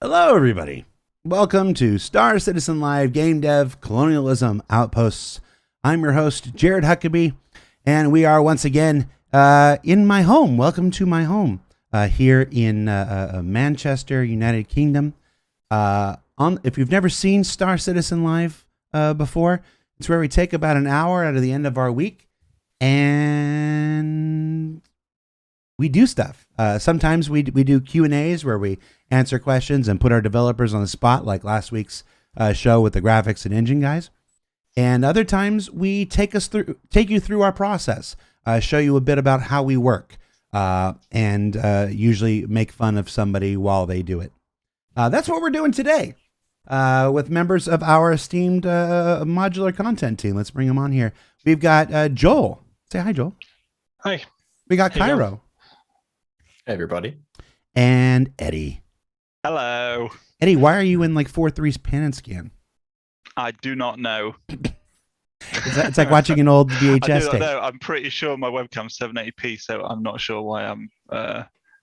Hello, everybody. Welcome to Star Citizen Live Gamedev Colonialism Outposts. I'm your host, Jared Huckabee, and we are once again in my home. Welcome to my home here in Manchester, United Kingdom. If you've never seen Star Citizen Live before, it's where we take about an hour out of the end of our week and we do stuff. Sometimes we do Q&As where we answer questions and put our developers on the spot, like last week's show with the graphics and engine guys. And other times we take you through our process, show you a bit about how we work, and usually make fun of somebody while they do it. That's what we're doing today with members of our esteemed modular content team. Let's bring them on here. We've got Joel. Say hi, Joel. Hi. We got Cairo. Hey, everybody. And Eddie. Hello. Eddie, why are you in like 4.3's pan and scan? I do not know. It's like watching an old VHS tape. No, I'm pretty sure my webcam's 780p, so I'm not sure why I'm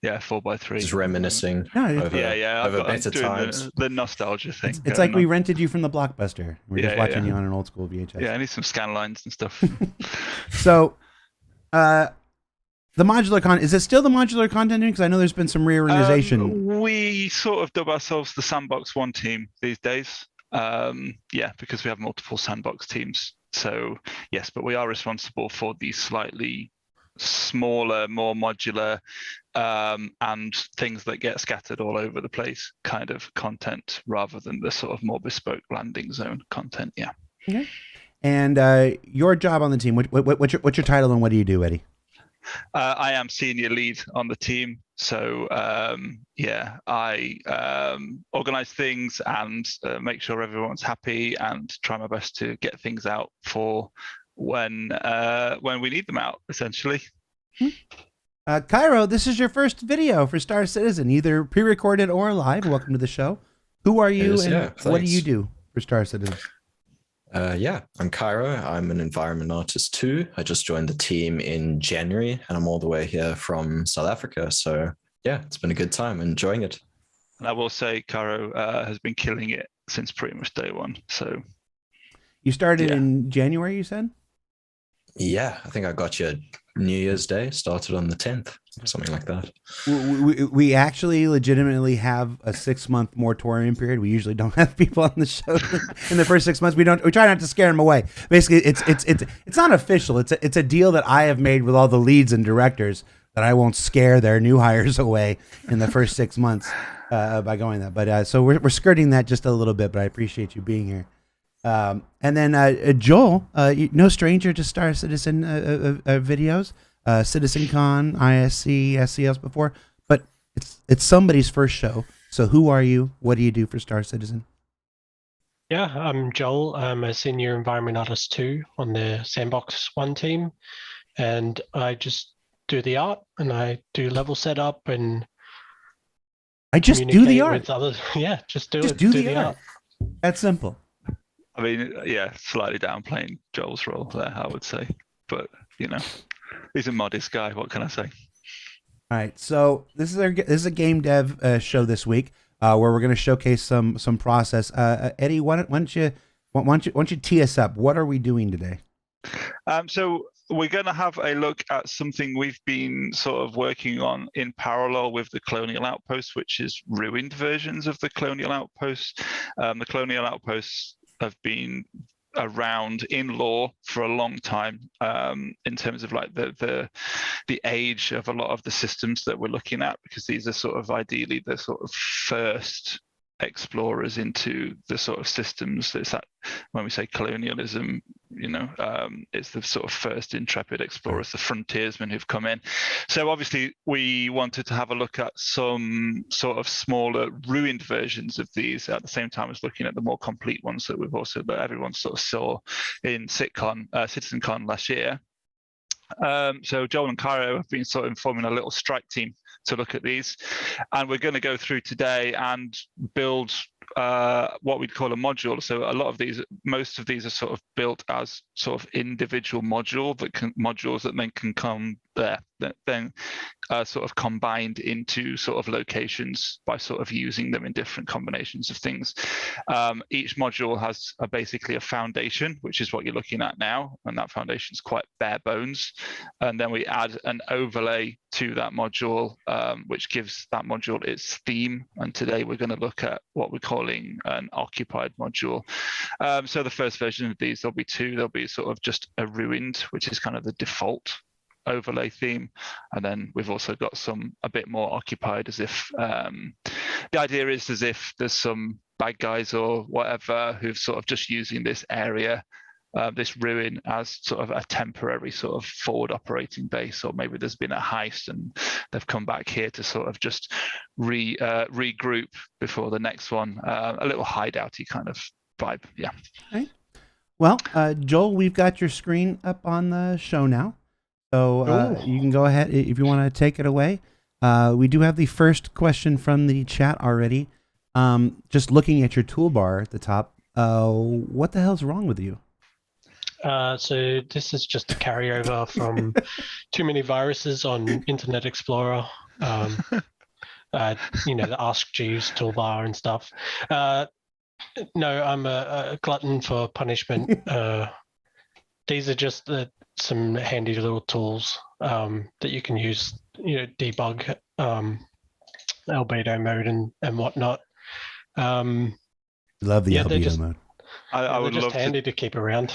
4:3. Just reminiscing over better times. The nostalgia thing. It's like we rented you from the Blockbuster. We're just watching you on an old school VHS. Yeah, I need some scan lines and stuff. So, the modular content, is it still the modular content? Because I know there's been some reorganization. We sort of dub ourselves the Sandbox 1 team these days. Because we have multiple Sandbox teams. So, yes, but we are responsible for the slightly smaller, more modular, and things that get scattered all over the place kind of content rather than the sort of more bespoke landing zone content. Yeah. Okay. And your job on the team, what's your title and what do you do, Eddie? I am senior lead on the team, so I organize things and make sure everyone's happy and try my best to get things out for when we need them out, essentially. Cairo, this is your first video for Star Citizen, either pre-recorded or live. Welcome to the show. Who are you what do you do for Star Citizen? I'm Cairo. I'm an environment artist too. I just joined the team in January and I'm all the way here from South Africa. So yeah, it's been a good time, enjoying it. And I will say Cairo has been killing it since pretty much day one. So you started in January, you said? Yeah, I think I got you New Year's Day, started on the 10th, something like that. We actually legitimately have a 6-month moratorium period. We usually don't have people on the show in the first 6 months. We try not to scare them away. Basically, it's not official. It's a deal that I have made with all the leads and directors that I won't scare their new hires away in the first 6 months by going that. But so we're skirting that just a little bit. But I appreciate you being here. And then Joel, no stranger to Star Citizen videos, CitizenCon, ISC, SCLs before, but it's somebody's first show. So who are you? What do you do for Star Citizen? Yeah, I'm Joel. I'm a senior environment artist too on the Sandbox 1 team, and I just do the art and I do level setup and I just do the art. With others. Yeah, just do the art. That's simple. I mean, slightly downplaying Joel's role there, I would say. But, he's a modest guy. What can I say? All right. So this is a game dev show this week where we're going to showcase some process. Eddie, why don't you tee us up? What are we doing today? So we're going to have a look at something we've been sort of working on in parallel with the Colonial Outpost, which is ruined versions of the Colonial Outpost. The Colonial Outposts have been around in lore for a long time in terms of like the age of a lot of the systems that we're looking at, because these are sort of ideally the sort of first explorers into the sort of systems. It's that when we say colonialism, it's the sort of first intrepid explorers, the frontiersmen who've come in. So obviously we wanted to have a look at some sort of smaller ruined versions of these at the same time as looking at the more complete ones that everyone sort of saw in CitizenCon last year. So Joel and Cairo have been sort of forming a little strike team to look at these, and we're going to go through today and build what we'd call a module. So most of these are sort of built as sort of individual modules that then can there that then sort of combined into sort of locations by sort of using them in different combinations of things. Each module has basically a foundation, which is what you're looking at now, and that foundation is quite bare bones. And then we add an overlay to that module, which gives that module its theme. And today we're going to look at what we're calling an occupied module. So the first version of these, there'll be two. There'll be sort of just a ruined, which is kind of the default overlay theme, and then we've also got some a bit more occupied, as if the idea is as if there's some bad guys or whatever who've sort of just using this area, this ruin, as sort of a temporary sort of forward operating base, or maybe there's been a heist and they've come back here to sort of just regroup before the next one. A little hideouty kind of vibe. Yeah. Okay. Well, Joel, we've got your screen up on the show now. So you can go ahead if you want to take it away. We do have the first question from the chat already. Just looking at your toolbar at the top, what the hell's wrong with you? So this is just a carryover from too many viruses on Internet Explorer. The Ask Jeeves toolbar and stuff. No, I'm a glutton for punishment. These are just some handy little tools that you can use, debug albedo mode and whatnot. Love the albedo mode. I would just love handy to keep around.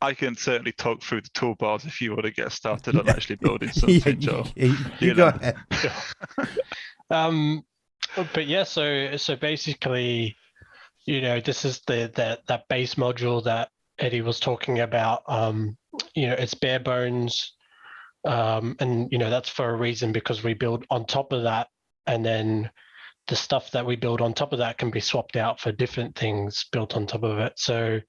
I can certainly talk through the toolbars if you want to get started on actually building something, Joel. You go ahead. But yeah, so basically, this is that base module that Eddie was talking about. It's bare bones, and that's for a reason, because we build on top of that, and then the stuff that we build on top of that can be swapped out for different things built on top of it. So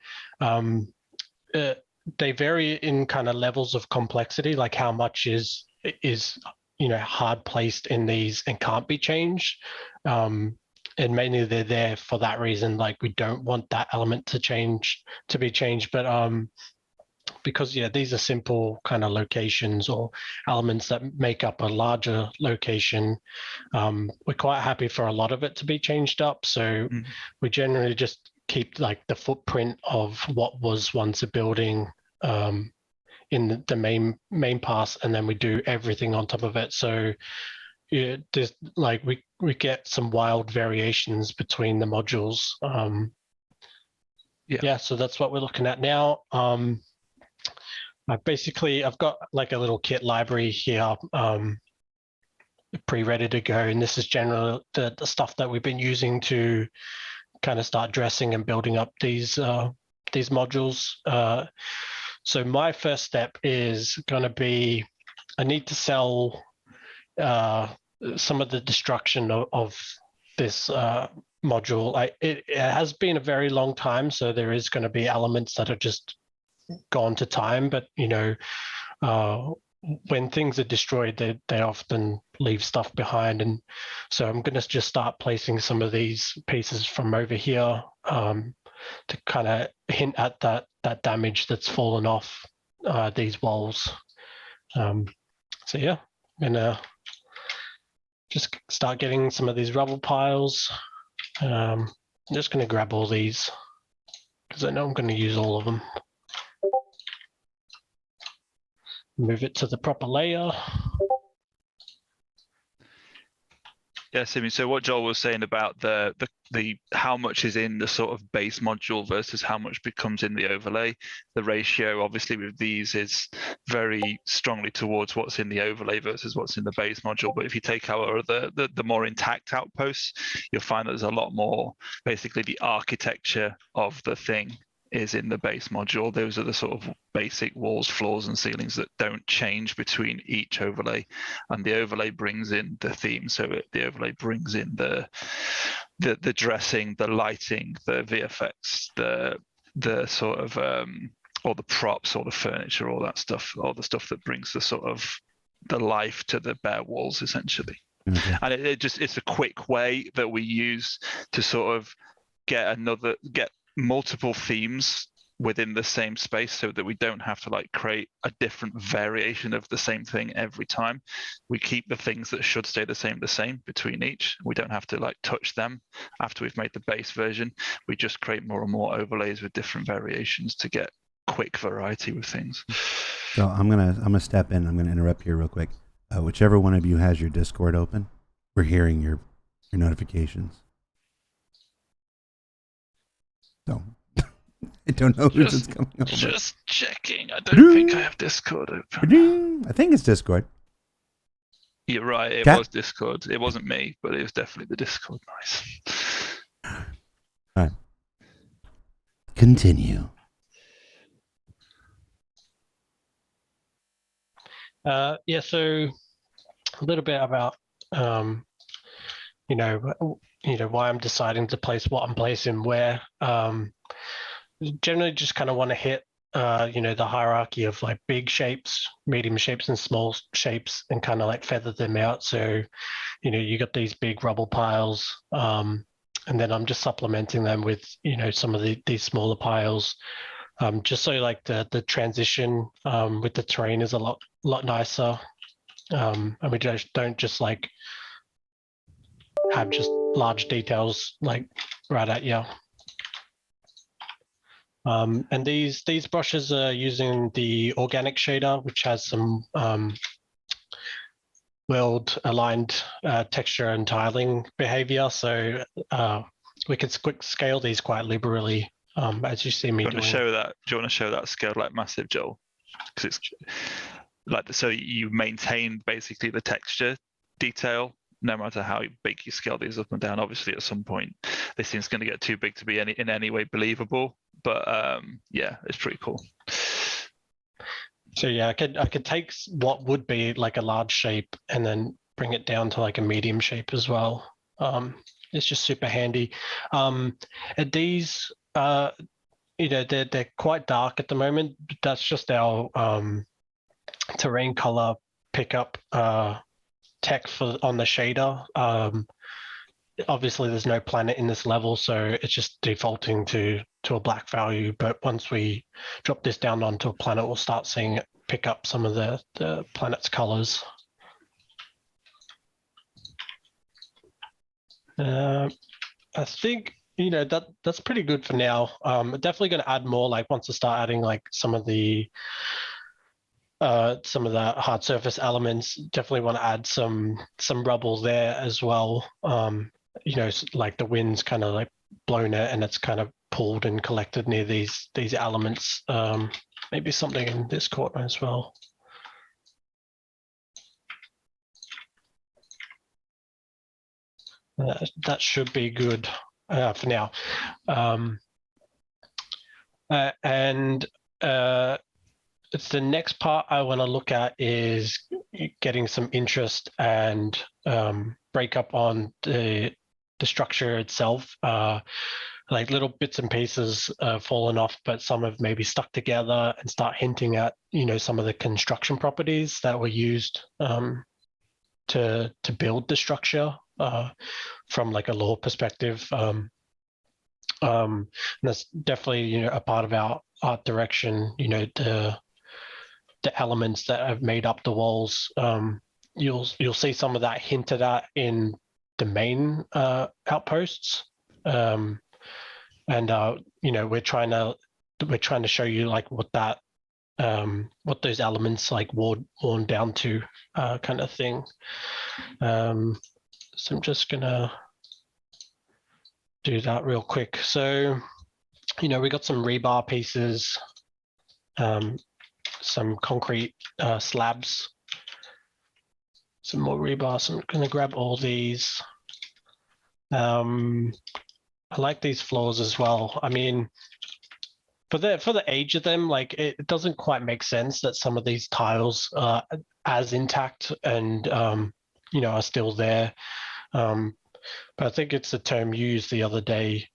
they vary in kind of levels of complexity, like how much is hard placed in these and can't be changed. And mainly they're there for that reason. Like, we don't want that element to be changed. But because these are simple kind of locations or elements that make up a larger location, we're quite happy for a lot of it to be changed up. So we generally just keep like the footprint of what was once a building in the main pass, and then we do everything on top of it. So there's like we get some wild variations between the modules. So that's what we're looking at now. I've got like a little kit library here, pre-ready to go, and this is generally the stuff that we've been using to kind of start dressing and building up these modules. So my first step is going to be, I need to sell some of the destruction of this module. It has been a very long time, so there is going to be elements that are just gone to time, but when things are destroyed, they often leave stuff behind. And so I'm going to just start placing some of these pieces from over here to kind of hint at that damage that's fallen off these walls. So yeah, I'm gonna just start getting some of these rubble piles. I'm just gonna grab all these because I know I'm gonna use all of them. Move it to the proper layer. Yeah, Simi. So what Joel was saying about the how much is in the sort of base module versus how much becomes in the overlay, the ratio obviously with these is very strongly towards what's in the overlay versus what's in the base module. But if you take out the more intact outposts, you'll find that there's a lot more, basically the architecture of the thing is in the base module. Those are the sort of basic walls, floors, and ceilings that don't change between each overlay, and the overlay brings in the theme. So the overlay brings in the dressing, the lighting, the VFX, the sort of all the props, all the furniture, all that stuff, all the stuff that brings the sort of the life to the bare walls, essentially. Okay. And it's a quick way that we use to sort of get multiple themes within the same space, so that we don't have to like create a different variation of the same thing every time. We keep the things that should stay the same between each. We don't have to like touch them after we've made the base version. We just create more and more overlays with different variations to get quick variety with things. So I'm gonna step in. I'm gonna interrupt here real quick. Whichever one of you has your Discord open, we're hearing your notifications. So I don't know who's it's coming over. Just checking. I don't think I have Discord open. I think it's Discord. You're right. It was Discord. It wasn't me, but it was definitely the Discord. Nice. All right. Continue. Yeah. So a little bit about why I'm deciding to place what I'm placing where. Generally just kind of want to hit the hierarchy of like big shapes, medium shapes, and small shapes, and kind of like feather them out. So you got these big rubble piles, and then I'm just supplementing them with some of these smaller piles, just so like the transition with the terrain is a lot nicer, and we don't just like have just large details like right at you. And these brushes are using the organic shader, which has some world aligned texture and tiling behavior. So we can scale these quite liberally, as you see me doing. Do you want to show that scaled like massive, Joel? Because it's like, so you maintain basically the texture detail no matter how big you scale these up and down. Obviously, at some point, this thing's going to get too big to be in any way believable. But yeah, it's pretty cool. So yeah, I could take what would be like a large shape and then bring it down to like a medium shape as well. It's just super handy. And these, they're quite dark at the moment. But that's just our terrain color pickup tech on the shader. Obviously there's no planet in this level, so it's just defaulting to a black value. But once we drop this down onto a planet, we'll start seeing it pick up some of the planet's colors. I think that's pretty good for now. I'm definitely going to add more, like once I start adding like some of the hard surface elements. Definitely want to add some rubble there as well. Like the wind's kind of like blown it and it's kind of pulled and collected near these elements. Maybe something in this corner as well. That should be good for now. It's the next part I want to look at is getting some interest and breakup on the structure itself. Like little bits and pieces fallen off, but some have maybe stuck together and start hinting at some of the construction properties that were used to build the structure from like a lore perspective. And that's definitely a part of our art direction. The elements that have made up the walls. You'll see some of that hinted at in the main outposts. We're trying to show you like what those elements like worn down to kind of thing. So I'm just gonna do that real quick. So we got some rebar pieces, some concrete slabs, some more rebar. So I'm gonna grab all these. I like these floors as well. I mean, for the age of them, like it doesn't quite make sense that some of these tiles are as intact and are still there. But I think it's a term used the other day,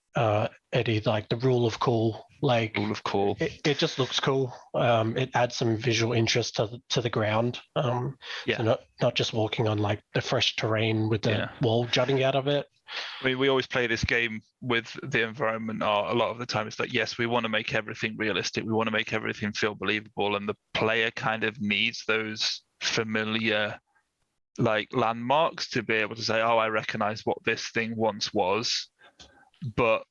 Eddie, like the rule of cool. Like Rule of cool. It just looks cool. It adds some visual interest to the ground. Yeah. So not just walking on like the fresh terrain with the wall jutting out of it. I mean, we always play this game with the environment. A lot of the time, it's like, yes, we want to make everything realistic. We want to make everything feel believable, and the player kind of needs those familiar, like, landmarks to be able to say, "Oh, I recognize what this thing once was," but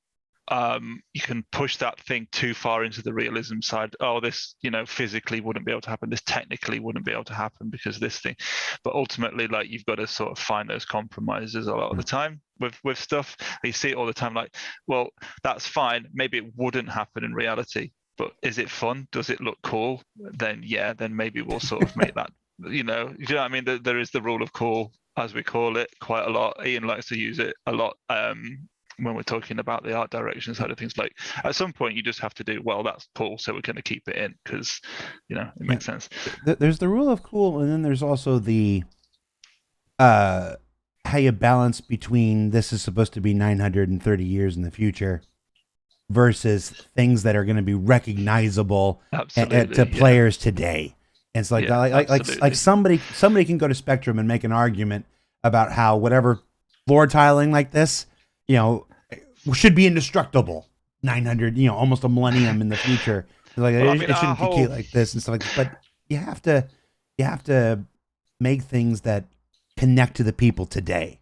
you can push that thing too far into the realism side. Oh, this, physically wouldn't be able to happen. This technically wouldn't be able to happen because this thing. But ultimately, like, you've got to sort of find those compromises a lot of the time with stuff. You see it all the time. Like, well, that's fine. Maybe it wouldn't happen in reality, but is it fun? Does it look cool? Then maybe we'll sort of make that. You know what I mean? There is the rule of cool, as we call it, quite a lot. Ian likes to use it a lot. When we're talking about the art direction side of things, like, at some point you just have to do, well, that's cool, so we're going to keep it in because it makes sense. There's the rule of cool, and then there's also the how you balance between this is supposed to be 930 years in the future versus things that are going to be recognizable to players today. And it's like somebody can go to Spectrum and make an argument about how whatever floor tiling like this, should be indestructible 900, almost a millennium in the future. Like, it shouldn't decay like this and stuff like that. But you have to make things that connect to the people today.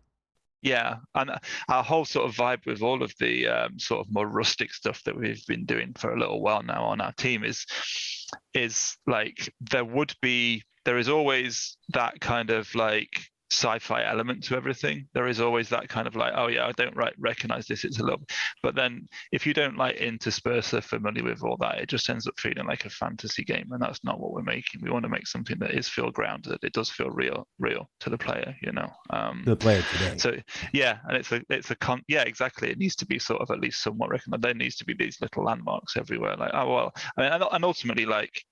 Yeah, and our whole sort of vibe with all of the sort of more rustic stuff that we've been doing for a little while now on our team is like, there is always that kind of like sci-fi element to everything. There is always that kind of like, oh yeah, I don't recognize this, it's a little, but then if you don't like intersperse are familiar with all that, it just ends up feeling like a fantasy game, and that's not what we're making. We want to make something that is feel grounded, it does feel real to the player, the player today. So yeah, and exactly, it needs to be sort of at least somewhat recognized. There needs to be these little landmarks everywhere, like, oh well, and ultimately, like,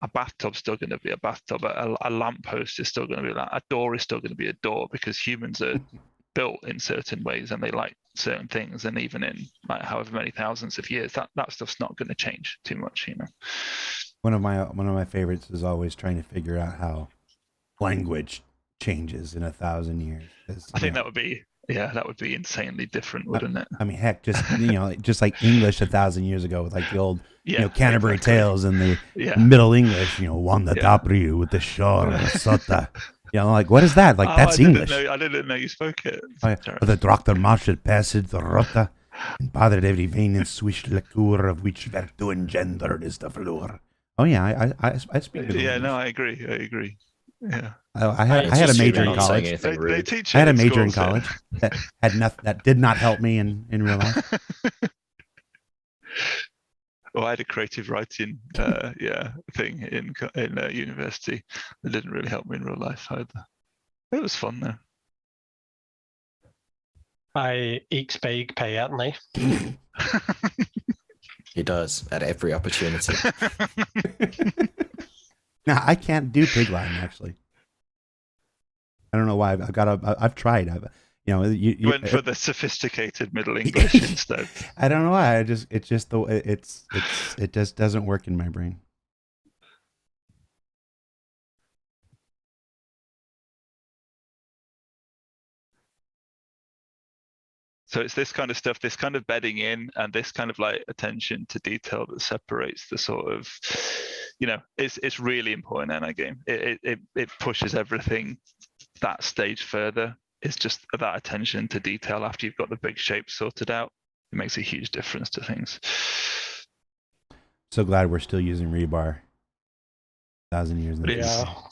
a bathtub's still going to be a bathtub. A lamppost is still going to be a door is still going to be a door, because humans are built in certain ways and they like certain things. And even in like however many thousands of years, that stuff's not going to change too much. One of my favorites is always trying to figure out how language changes in 1,000 years. I think that would be insanely different, wouldn't it? I mean, heck, just like English 1,000 years ago with like the old Canterbury Tales and the Middle English, Wanda Dabri with the shore and the sota. Like, what is that? Like, that's English. I didn't know you spoke it. The Dr. Marshall passed the rota, and Padre every vein and swish liqueur of which virtue engendered is the floor. Oh yeah, I speak. Yeah, no, I agree. Yeah, I had a major in college. They teach I had a major in college that did not help me in real life. Well, I had a creative writing thing in university that didn't really help me in real life either. It was fun though. I eat big pay out me. He does at every opportunity. Now, I can't do pigline, actually. I don't know why. I've tried. You went for the sophisticated Middle English instead. I don't know why. It just doesn't work in my brain. So it's this kind of stuff, this kind of bedding in, and this kind of like attention to detail that separates the sort of, it's really important in a game. It pushes everything that stage further. It's just that attention to detail after you've got the big shapes sorted out. It makes a huge difference to things. So glad we're still using rebar. 1,000 years.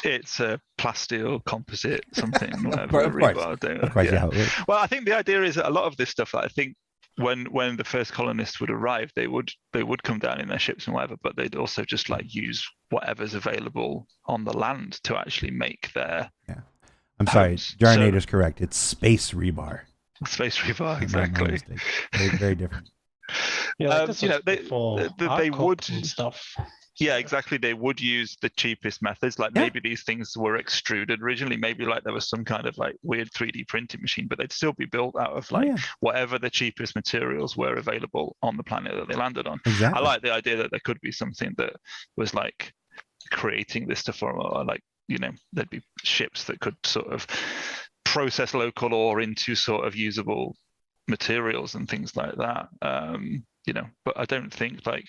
It's a plasteel composite something. Whatever. Of course, yeah. Well, I think the idea is that a lot of this stuff, I think when the first colonists would arrive, they would come down in their ships and whatever, but they'd also just like use whatever's available on the land to actually make their. Yeah, I'm sorry, Jarnator's correct. It's space rebar. Space rebar, exactly. Very, very different. Yeah, they would and stuff. Yeah, exactly. They would use the cheapest methods. Like maybe these things were extruded originally. Maybe like there was some kind of like weird 3D printing machine, but they'd still be built out of like whatever the cheapest materials were available on the planet that they landed on. Exactly. I like the idea that there could be something that was like creating this stuff, or like, there'd be ships that could sort of process local ore into sort of usable materials and things like that. But I don't think like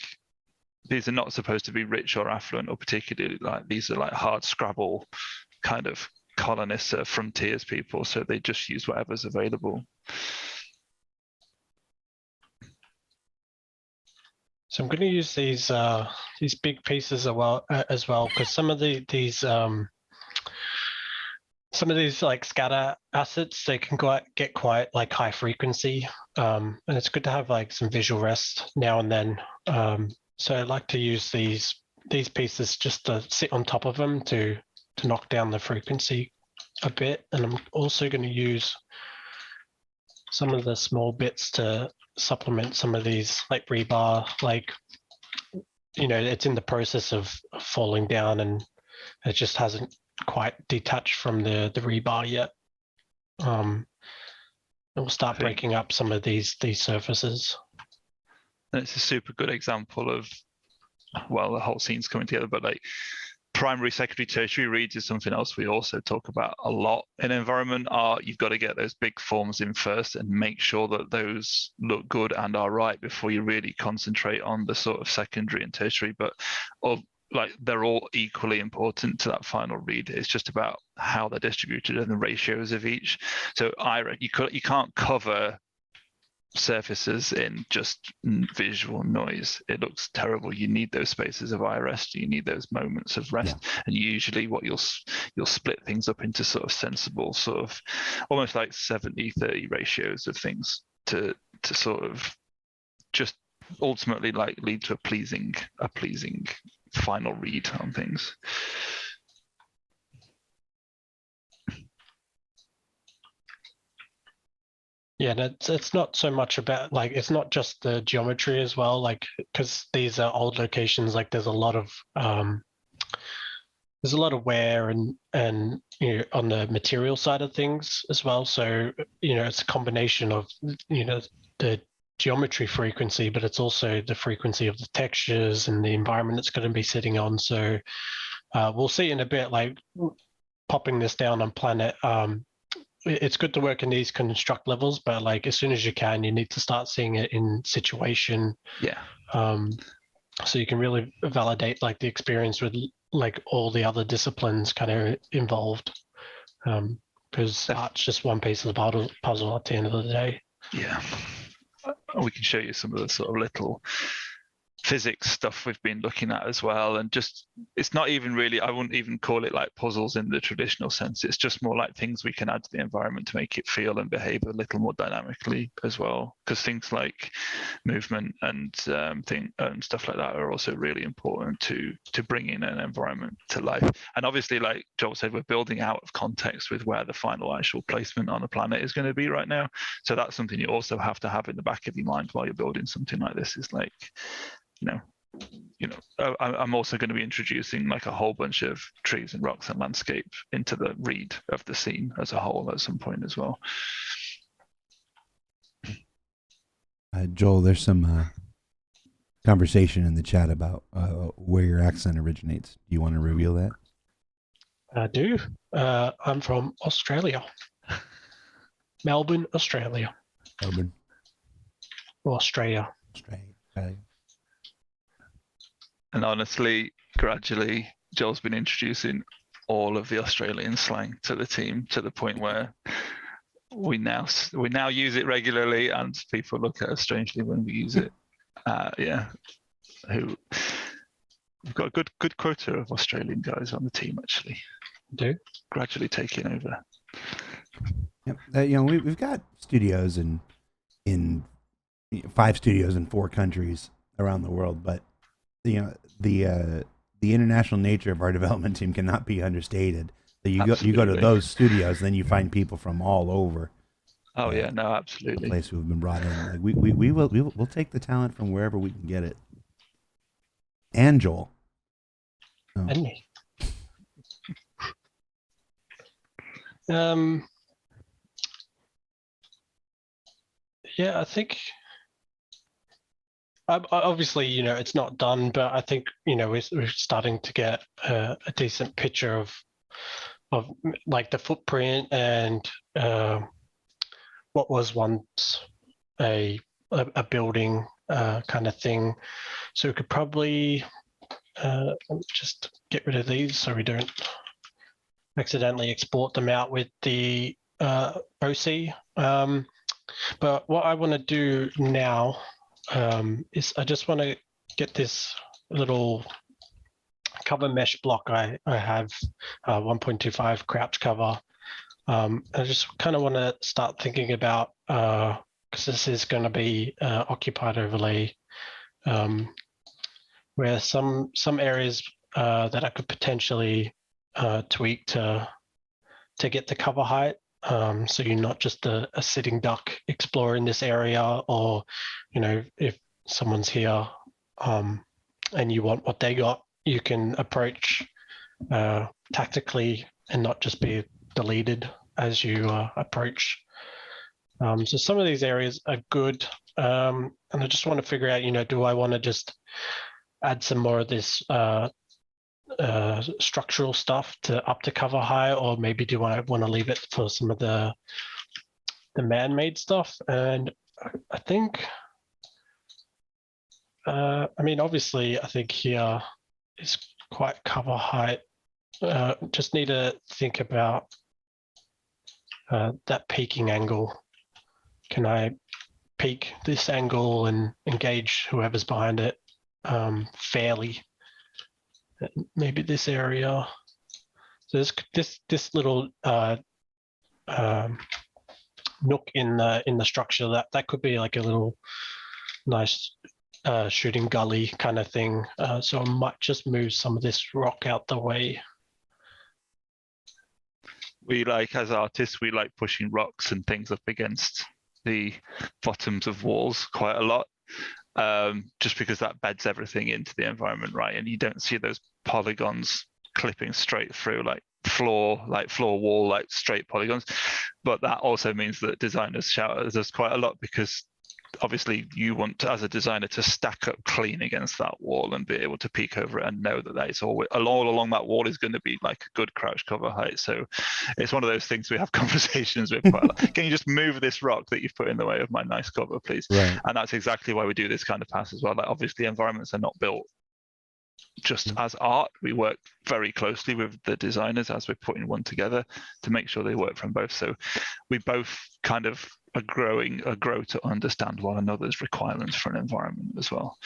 these are not supposed to be rich or affluent or particularly like these are like hard scrabble kind of colonists, frontiers people, so they just use whatever's available. So I'm going to use these big pieces as well, because some of these like scatter assets, they can get quite like high frequency, and it's good to have like some visual rest now and then. So I like to use these pieces just to sit on top of them to knock down the frequency a bit, and I'm also going to use some of the small bits to supplement some of these like rebar, like, it's in the process of falling down and it just hasn't quite detached from the rebar yet. It will start breaking up some of these surfaces. And it's a super good example of, well, the whole scene's coming together, but like primary, secondary, tertiary reads is something else we also talk about a lot in environment art. You've got to get those big forms in first and make sure that those look good and are right before you really concentrate on the sort of secondary and tertiary. But they're all equally important to that final read. It's just about how they're distributed and the ratios of each. So you can't cover surfaces in just visual noise. It looks terrible. You need those spaces of eye rest. You need those moments of rest. Yeah. And usually what you'll split things up into sort of sensible, sort of almost like 70-30 ratios of things to sort of just ultimately like lead to a pleasing final read on things. Yeah, and it's not so much about like, it's not just the geometry as well, like, because these are old locations, like there's a lot of wear and on the material side of things as well. So it's a combination of the geometry frequency, but it's also the frequency of the textures and the environment it's going to be sitting on. So we'll see in a bit, like popping this down on planet. It's good to work in these construct levels, but like as soon as you can, you need to start seeing it in situation. Yeah. So you can really validate like the experience with like all the other disciplines kind of involved. Because art's just one piece of the puzzle at the end of the day. Yeah. We can show you some of the sort of little physics stuff we've been looking at as well, and just it's not even really, I wouldn't even call it like puzzles in the traditional sense. It's just more like things we can add to the environment to make it feel and behave a little more dynamically as well, because things like movement and stuff like that are also really important to bring in an environment to life. And obviously, like Joel said, we're building out of context with where the final actual placement on a planet is going to be right now. So that's something you also have to have in the back of your mind while you're building something like this, is like, I'm also going to be introducing like a whole bunch of trees and rocks and landscape into the read of the scene as a whole at some point as well. Joel, there's some conversation in the chat about where your accent originates. Do you want to reveal that? I do. I'm from Australia. Melbourne, Australia. Melbourne. Or Australia. Australia. And honestly, gradually, Joel's been introducing all of the Australian slang to the team, to the point where we now use it regularly, and people look at us strangely when we use it. We've got a good quota of Australian guys on the team, actually. Do gradually taking over. Yep. We've got studios in 5 studios in 4 countries around the world, but the international nature of our development team cannot be understated. So you go to those studios, and then you find people from all over. Oh yeah, no, absolutely. The place who have been brought in. Like we'll take the talent from wherever we can get it. And Joel. Oh. And me. Yeah, I think. Obviously, it's not done, but I think we're starting to get a decent picture of like the footprint and what was once a building kind of thing. So we could probably just get rid of these so we don't accidentally export them out with the OC. But what I want to do now is I just want to get this little cover mesh block I have, 1.25 crouch cover. I just kind of want to start thinking about, because this is going to be occupied overlay, where some areas that I could potentially tweak to get the cover height. So you're not just a sitting duck exploring this area, or, you know, if someone's here and you want what they got, you can approach tactically and not just be deleted as you approach. So some of these areas are good. And I just want to figure out, you know, do I want to just add some more of this structural stuff to up to cover high, or maybe do I want to leave it for some of the man-made stuff? And I think, I mean, obviously, I think here is quite cover height. Just need to think about that peaking angle. Can I peak this angle and engage whoever's behind it fairly? Maybe this area. So this little nook in the structure, that could be like a little nice shooting gully kind of thing. So I might just move some of this rock out the way. We like, as artists, we like pushing rocks and things up against the bottoms of walls quite a lot. Just because that beds everything into the environment, right? And you don't see those polygons clipping straight through, like floor wall, like straight polygons. But that also means that designers shout at us quite a lot, because obviously you want to, as a designer, to stack up clean against that wall and be able to peek over it and know that it's all along that wall is going to be like a good crouch cover height. So it's one of those things we have conversations with quite a lot. Can you just move this rock that you've put in the way of my nice cover, please? Right. And that's exactly why we do this kind of pass as well. Like, obviously environments are not built just as art. We work very closely with the designers as we're putting one together to make sure they work from both. So we both kind of grow to understand one another's requirements for an environment as well.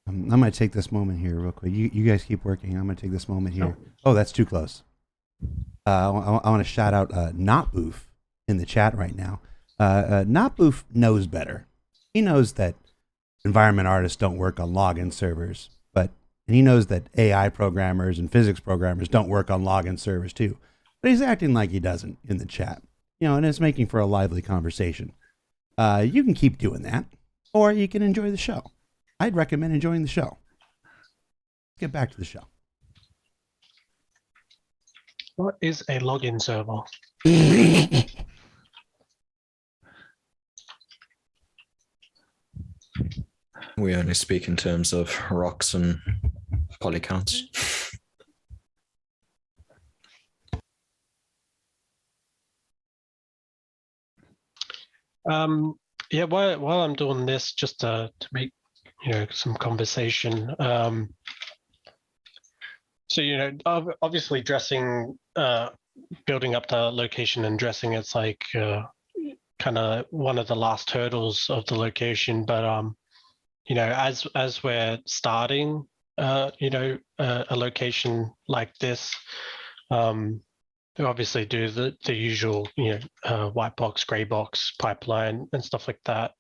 I'm going to take this moment here real quick. You guys keep working. I'm going to take this moment here. Oh, that's too close. I want to shout out Notboof in the chat right now. Notboof knows better. He knows that environment artists don't work on login servers, and he knows that AI programmers and physics programmers don't work on login servers too. But he's acting like he doesn't in the chat. You know, and it's making for a lively conversation. You can keep doing that, or you can enjoy the show. I'd recommend enjoying the show. Let's get back to the show. What is a login server? We only speak in terms of rocks and polycounts. Yeah, while I'm doing this, just to make, you know, some conversation. So, you know, obviously dressing, building up the location and dressing, it's like kind of one of the last hurdles of the location. But you know, as we're starting, you know, a location like this, we obviously do the usual, you know, white box, gray box, pipeline, and stuff like that.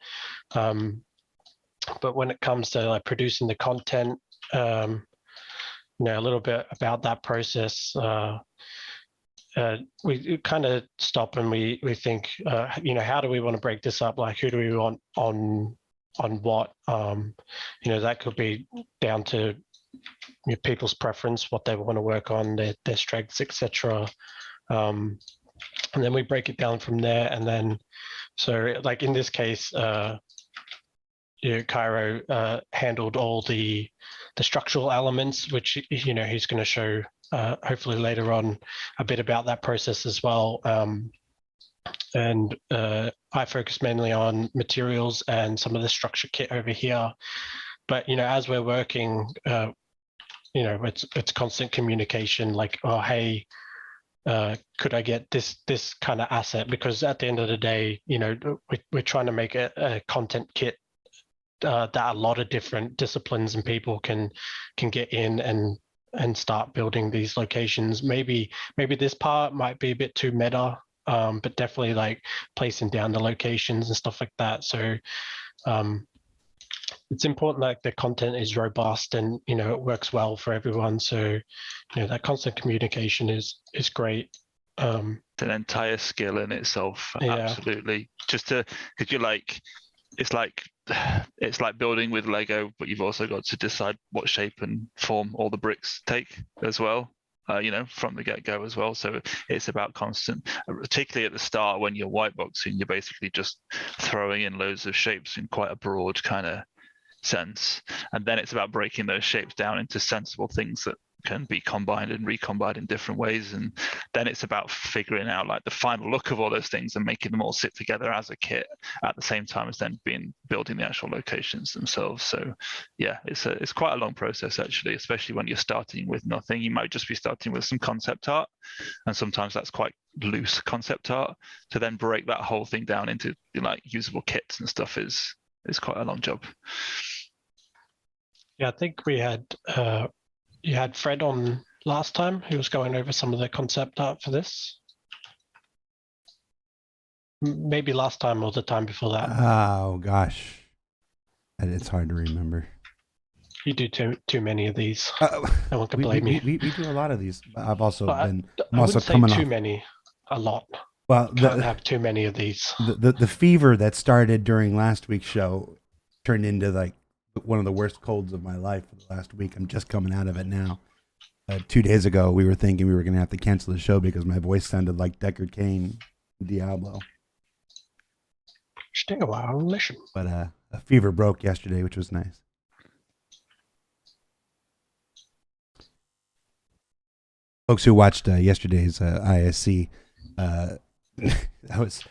But when it comes to like producing the content, you know, a little bit about that process, we kind of stop and we think, you know, how do we want to break this up? Like, who do we want on what? You know, that could be down to, you know, people's preference, what they want to work on, their strengths, etc. And then we break it down from there. And then, so like in this case, you know, Cairo handled all the structural elements, which, you know, he's going to show hopefully later on a bit about that process as well. and I focus mainly on materials and some of the structure kit over here. But as we're working, it's constant communication. Like, oh, hey, could I get this kind of asset? Because at the end of the day, we're trying to make a content kit that a lot of different disciplines and people can get in and start building these locations. Maybe this part might be a bit too meta, but definitely like placing down the locations and stuff like that. So it's important that the content is robust and it works well for everyone. So that constant communication is great. It's an entire skill in itself. Yeah. Absolutely. Just to, because you're like, it's like building with Lego, but you've also got to decide what shape and form all the bricks take as well. From the get-go as well. So it's about constant, particularly at the start when you're whiteboxing, you're basically just throwing in loads of shapes in quite a broad kind of sense. And then it's about breaking those shapes down into sensible things that can be combined and recombined in different ways. And then it's about figuring out like the final look of all those things and making them all sit together as a kit at the same time as then building the actual locations themselves. So yeah, it's quite a long process actually, especially when you're starting with nothing. You might just be starting with some concept art, and sometimes that's quite loose concept art. To then break that whole thing down into like usable kits and stuff is quite a long job. Yeah, I think we had you had Fred on last time, who was going over some of the concept art for this. Maybe last time or the time before that. Oh gosh, it's hard to remember. You do too many of these. No one can blame me. We do a lot of these. I've also been. I'm also coming off. Too many, a lot. Well, can't have too many of these. The fever that started during last week's show turned into like one of the worst colds of my life for the last week. I'm just coming out of it now. 2 days ago, we were thinking we were going to have to cancel the show because my voice sounded like Deckard Cain, Diablo. Stay a while and listen. But a fever broke yesterday, which was nice. Folks who watched yesterday's ISC, that was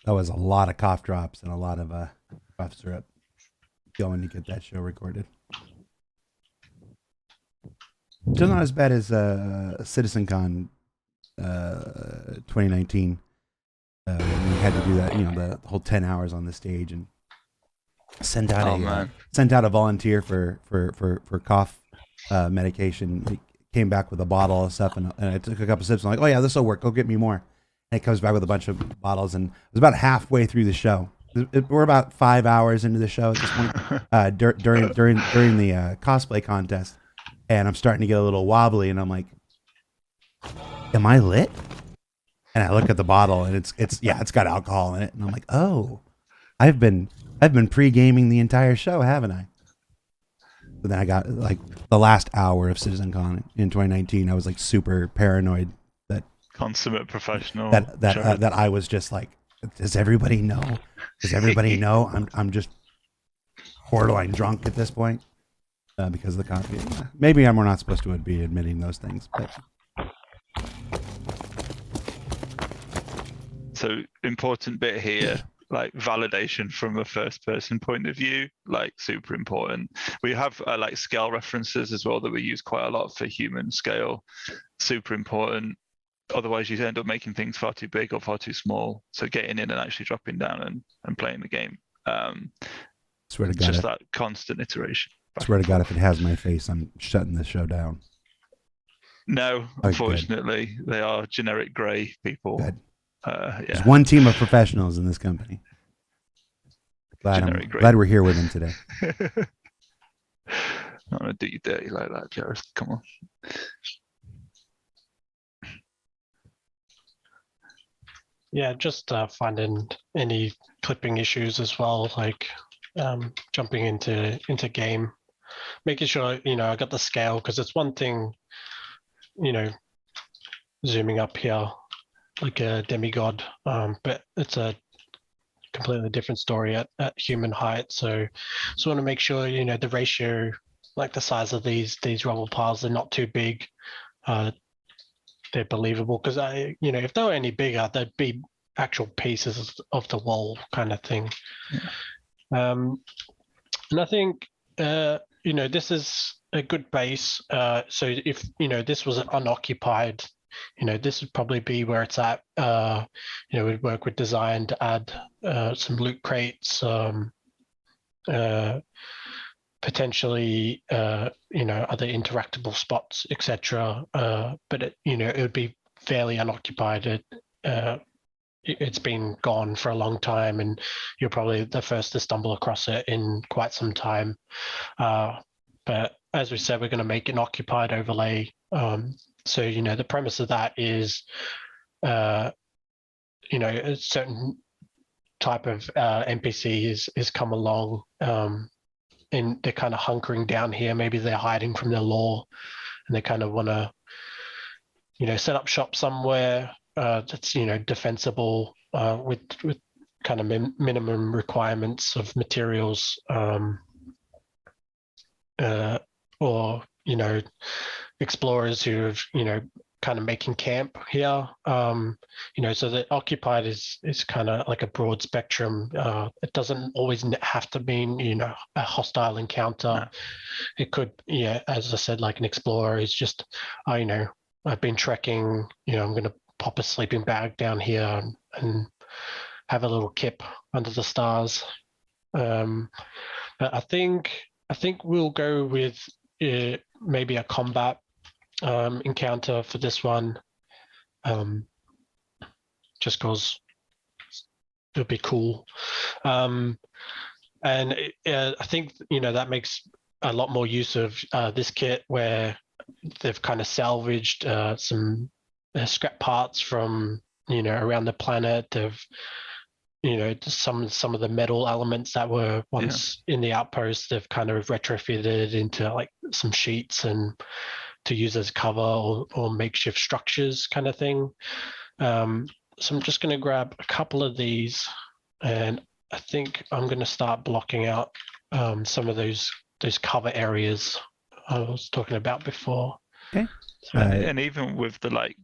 a lot of cough drops and a lot of cough syrup going to get that show recorded. Still not as bad as CitizenCon 2019. When we had to do that, the whole 10 hours on the stage and sent out a volunteer for cough medication. He came back with a bottle of stuff, and I took a couple sips. I'm like, oh yeah, this will work. Go get me more. And he comes back with a bunch of bottles, and it was about halfway through the show. We're about 5 hours into the show at this point during the cosplay contest, and I'm starting to get a little wobbly, and I'm like, am I lit? And I look at the bottle, and it's got alcohol in it, and I'm like, oh, I've been pre-gaming the entire show, haven't I? But then I got like the last hour of CitizenCon in 2019. I was like super paranoid that consummate professional that I was just like, does everybody know? Does everybody know I'm just borderline drunk at this point because of the coffee? Maybe we're not supposed to be admitting those things, but. So important bit here, like validation from a first person point of view, like super important. We have like scale references as well that we use quite a lot for human scale, super important. Otherwise you end up making things far too big or far too small. So getting in and actually dropping down and playing the game. Swear to God, just that constant iteration. Swear to God, if it has my face, I'm shutting the show down. No, unfortunately, they are generic gray people. Good. Yeah. There's one team of professionals in this company. Glad we're here with them today. Not gonna do you dirty like that, Jared. Come on. Yeah, just finding any clipping issues as well, like jumping into game, making sure I got the scale, because it's one thing, zooming up here like a demigod, but it's a completely different story at human height. So want to make sure the ratio, like the size of these rubble piles, they're not too big. They're believable, because if they were any bigger, they'd be actual pieces of the wall kind of thing. And I think this is a good base. So if this was unoccupied, this would probably be where it's at. We'd work with design to add some loot crates, potentially other interactable spots, etc. But it would be fairly unoccupied. It's been gone for a long time, and you're probably the first to stumble across it in quite some time. But as we said, we're going to make an occupied overlay. So the premise of that is a certain type of NPC is come along, and they're kind of hunkering down here. Maybe they're hiding from their lore, and they kind of want to set up shop somewhere that's defensible, with kind of minimum requirements of materials, or explorers who have kind of making camp here. So the occupied is kind of like a broad spectrum. It doesn't always have to mean a hostile encounter. No. It could, as I said, like an explorer is just I've been trekking, I'm going to pop a sleeping bag down here and have a little kip under the stars. But I think we'll go with maybe a combat encounter for this one, just because it'll be cool. And I think that makes a lot more use of this kit, where they've kind of salvaged some scrap parts from around the planet. They've some of the metal elements that were once in the outpost, they've kind of retrofitted into like some sheets and to use as cover or makeshift structures kind of thing. So I'm just going to grab a couple of these, and I think I'm going to start blocking out some of those cover areas I was talking about before. Okay. And even with the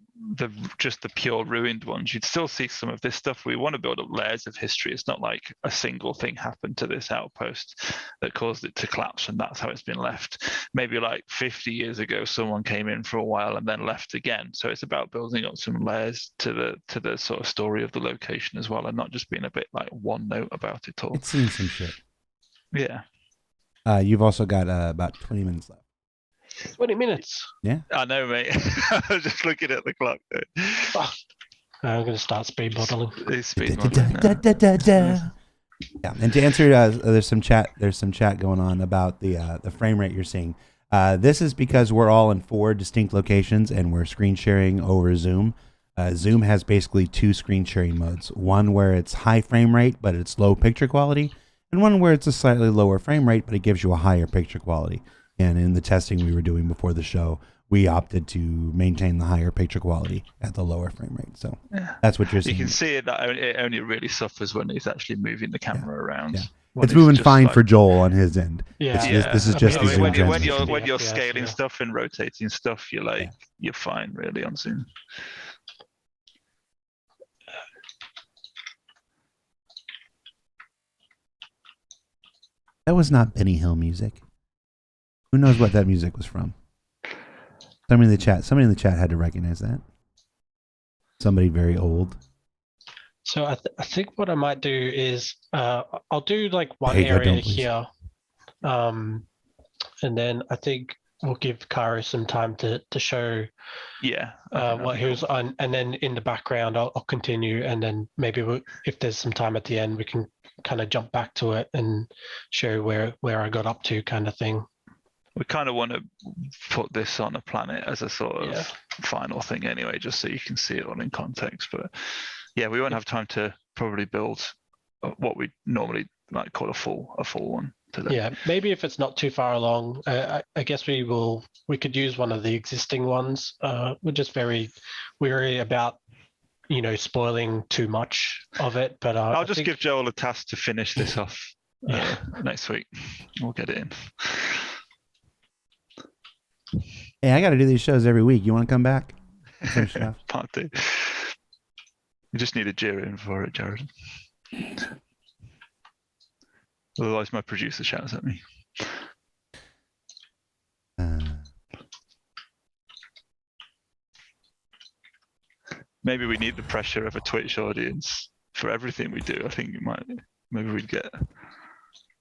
pure ruined ones, you'd still see some of this stuff. We want to build up layers of history. It's not like a single thing happened to this outpost that caused it to collapse and that's how it's been left. Maybe like 50 years ago, someone came in for a while and then left again. So it's about building up some layers to the sort of story of the location as well, and not just being a bit like one note about it all. It's seen some shit. Yeah. You've also got about 20 minutes left. 20 minutes. Yeah. I know, mate. I was just looking at the clock. Oh, I'm going to start speed modeling. Yeah, and to answer, there's some chat going on about the frame rate you're seeing. This is because we're all in 4 distinct locations and we're screen sharing over Zoom. Zoom has basically 2 screen sharing modes. One where it's high frame rate but it's low picture quality, and one where it's a slightly lower frame rate but it gives you a higher picture quality. And in the testing we were doing before the show, we opted to maintain the higher picture quality at the lower frame rate. So that's what you're seeing. You can see it only really suffers when he's actually moving the camera around. Yeah. It's moving fine for Joel on his end. Yeah. This is just the Zoom when transition. you're scaling stuff and rotating stuff, you're fine really on Zoom. That was not Benny Hill music. Who knows what that music was from? Somebody in the chat had to recognize that. Somebody very old. So I think what I might do is I'll do like one Pedro, area don't, please. here, and then I think we'll give Cairo some time to show what he was on, and then in the background I'll continue, and then maybe if there's some time at the end we can kind of jump back to it and show where I got up to kind of thing. We kind of want to put this on a planet as a sort of final thing anyway, just so you can see it all in context. But yeah, we won't have time to probably build what we normally like call a full one today. Yeah, maybe if it's not too far along, I guess we could use one of the existing ones. We're just very wary about spoiling too much of it. But I'll just give Joel a task to finish this off next week. We'll get it in. Hey, I got to do these shows every week. You want to come back? Finish it off. Part 2. You just need a Jira in for it, Jared. Otherwise, my producer shouts at me. Maybe we need the pressure of a Twitch audience for everything we do. I think maybe we'd get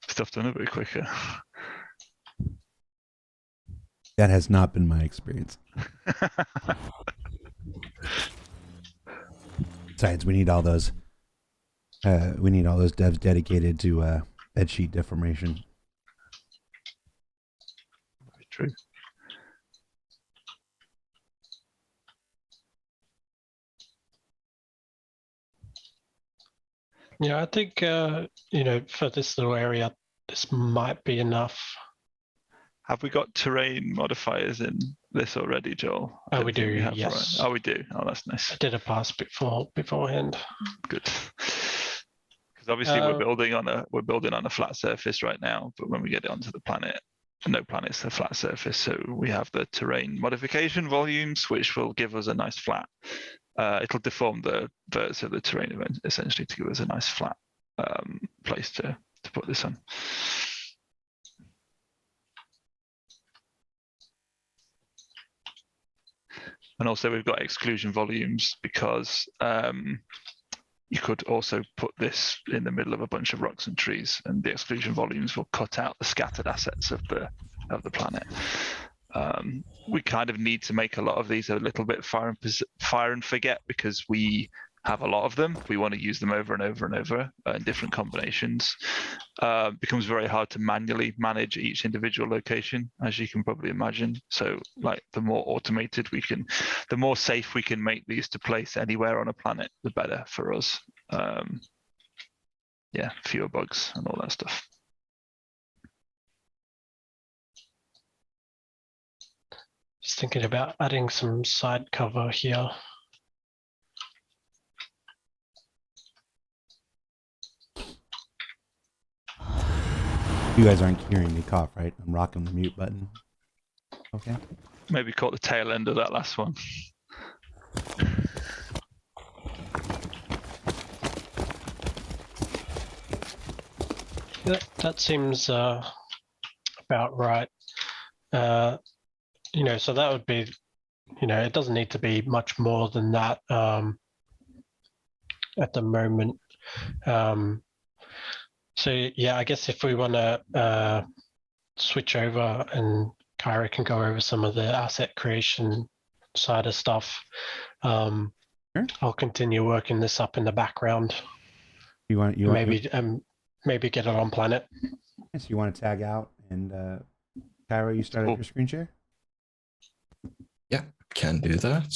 stuff done a bit quicker. That has not been my experience. Besides, we need all those devs dedicated to bed sheet deformation. Very true. Yeah, I think for this little area, this might be enough. Have we got terrain modifiers in this already, Joel? Oh, we do. Yes. Yes. Oh, we do. Oh, that's nice. I did a pass beforehand. Good. Because obviously we're building on a flat surface right now, but when we get it onto the planet, no planet's a flat surface, so we have the terrain modification volumes, which will give us a nice flat. It'll deform the verts of the terrain event essentially to give us a nice flat place to put this on. And also we've got exclusion volumes because you could also put this in the middle of a bunch of rocks and trees, and the exclusion volumes will cut out the scattered assets of the planet. We kind of need to make a lot of these a little bit fire and forget because we have a lot of them. We want to use them over and over and over in different combinations. It becomes very hard to manually manage each individual location, as you can probably imagine. So like the more automated the more safe we can make these to place anywhere on a planet, the better for us. Yeah, fewer bugs and all that stuff. Just thinking about adding some side cover here. You guys aren't hearing me cough, right? I'm rocking the mute button. Okay. Maybe caught the tail end of that last one. That seems about right. So that would be, it doesn't need to be much more than that at the moment. So yeah, I guess if we want to switch over and Cairo can go over some of the asset creation side of stuff, Sure. I'll continue working this up in the background. Maybe get it on planet. Yes, you want to tag out and Cairo, you start up your screen share? Yeah, can do that.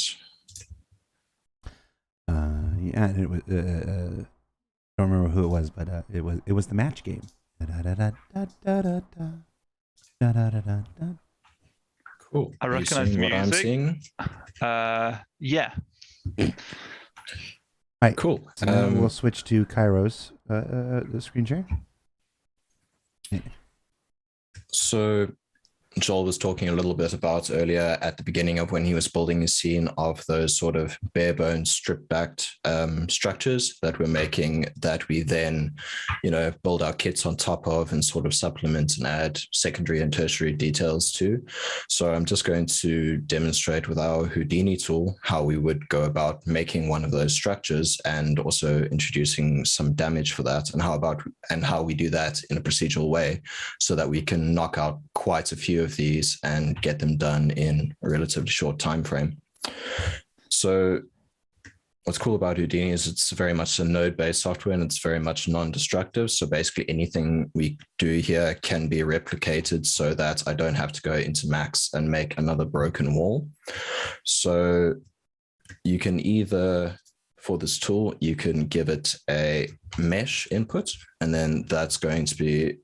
Yeah, and it was I don't remember who it was, but it was the match game. Cool. I recognize the what I'm music. seeing. Yeah. Right. Cool. So now we'll switch to Cairo's the screen share. So Joel was talking a little bit about earlier at the beginning of when he was building a scene of those sort of bare bones stripped back structures that we're making that we then, build our kits on top of and sort of supplement and add secondary and tertiary details to. So I'm just going to demonstrate with our Houdini tool how we would go about making one of those structures and also introducing some damage for that and how we do that in a procedural way so that we can knock out quite a few of these and get them done in a relatively short time frame. So what's cool about Houdini is it's very much a node-based software and it's very much non-destructive. So basically anything we do here can be replicated so that I don't have to go into Max and make another broken wall. So you can either, for this tool, you can give it a mesh input, and then that's going to be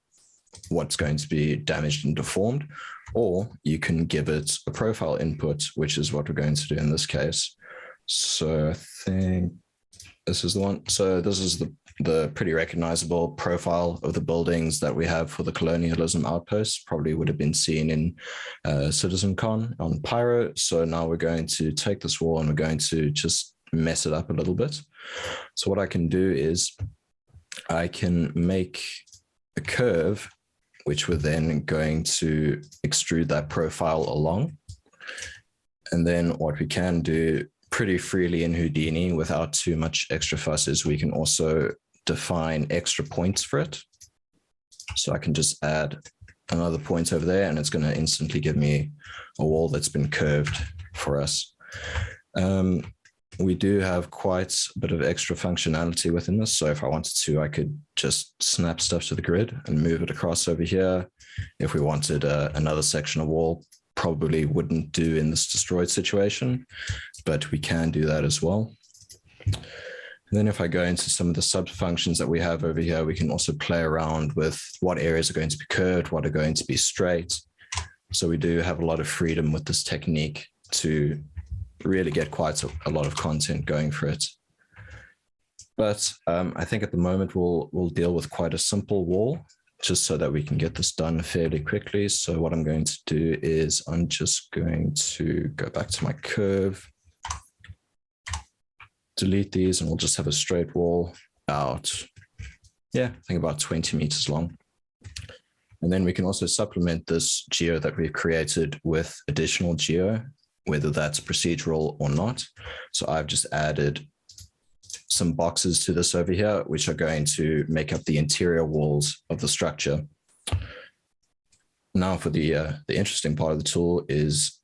what's going to be damaged and deformed, or you can give it a profile input, which is what we're going to do in this case. So I think this is the one. So this is the pretty recognizable profile of the buildings that we have for the colonialism outpost. Probably would have been seen in CitizenCon on Pyro. So now we're going to take this wall and we're going to just mess it up a little bit. So what I can do is I can make a curve, which we're then going to extrude that profile along. And then what we can do pretty freely in Houdini without too much extra fuss is we can also define extra points for it. So I can just add another point over there, and it's going to instantly give me a wall that's been curved for us. We do have quite a bit of extra functionality within this. So if I wanted to, I could just snap stuff to the grid and move it across over here. If we wanted another section of wall, probably wouldn't do in this destroyed situation, but we can do that as well. And then if I go into some of the sub functions that we have over here, we can also play around with what areas are going to be curved, what are going to be straight. So we do have a lot of freedom with this technique to really get quite a lot of content going for it. But I think at the moment we'll deal with quite a simple wall, just so that we can get this done fairly quickly. So what I'm going to do is I'm just going to go back to my curve, delete these, and we'll just have a straight wall about, I think about 20 meters long. And then we can also supplement this geo that we've created with additional geo, whether that's procedural or not. So I've just added some boxes to this over here, which are going to make up the interior walls of the structure. Now for the interesting part of the tool is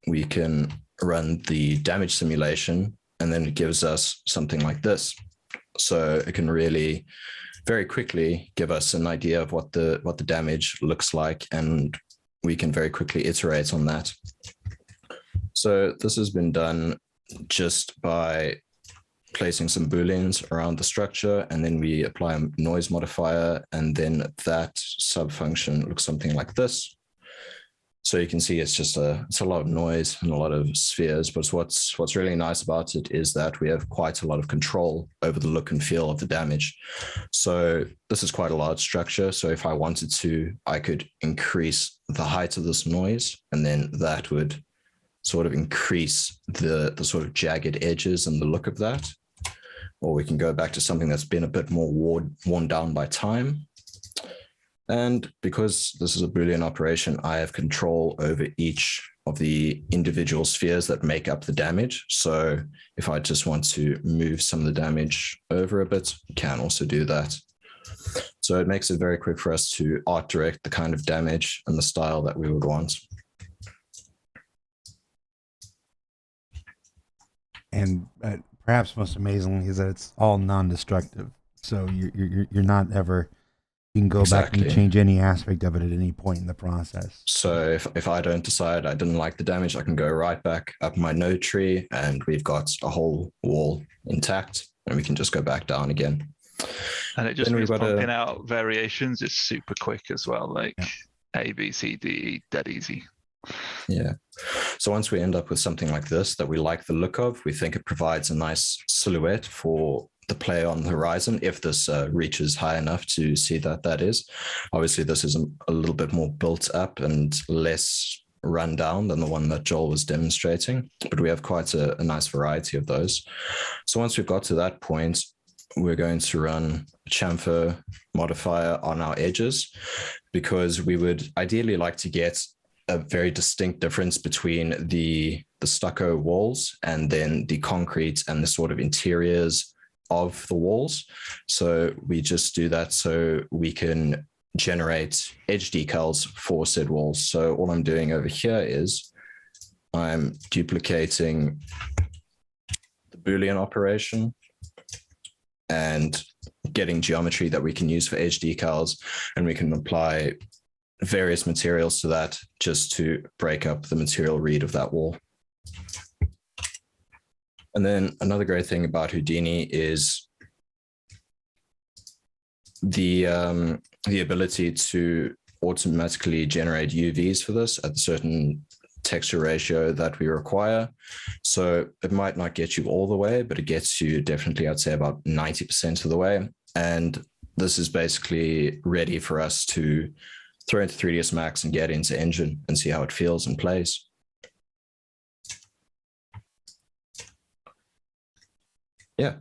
we can run the damage simulation, and then it gives us something like this. So it can really very quickly give us an idea of what the damage looks like, and we can very quickly iterate on that. So this has been done just by placing some booleans around the structure, and then we apply a noise modifier, and then that sub function looks something like this. So you can see it's a lot of noise and a lot of spheres, but what's really nice about it is that we have quite a lot of control over the look and feel of the damage. So this is quite a large structure. So if I wanted to, I could increase the height of this noise, and then that would sort of increase the sort of jagged edges and the look of that. Or we can go back to something that's been a bit more worn down by time. And because this is a Boolean operation, I have control over each of the individual spheres that make up the damage. So if I just want to move some of the damage over a bit, I can also do that. So it makes it very quick for us to art direct the kind of damage and the style that we would want. And perhaps most amazingly is that it's all non-destructive. So you're not ever, you can go back and change any aspect of it at any point in the process. So if I don't decide I didn't like the damage, I can go right back up my node tree, and we've got a whole wall intact, and we can just go back down again. And it just means pumping out variations is super quick as well, like A, B, C, D, E, dead easy. Yeah. So once we end up with something like this that we like the look of, we think it provides a nice silhouette for the player on the horizon, if this reaches high enough to see that is. Obviously, this is a little bit more built up and less run down than the one that Joel was demonstrating, but we have quite a nice variety of those. So once we've got to that point, we're going to run a chamfer modifier on our edges, because we would ideally like to get a very distinct difference between the stucco walls and then the concrete and the sort of interiors of the walls. So we just do that so we can generate edge decals for said walls. So all I'm doing over here is I'm duplicating the Boolean operation and getting geometry that we can use for edge decals, and we can apply various materials to that just to break up the material read of that wall. And then another great thing about Houdini is the ability to automatically generate UVs for this at a certain texture ratio that we require. So it might not get you all the way, but it gets you definitely, I'd say, about 90% of the way. And this is basically ready for us to throw into 3ds Max and get into Engine and see how it feels and plays. yeah,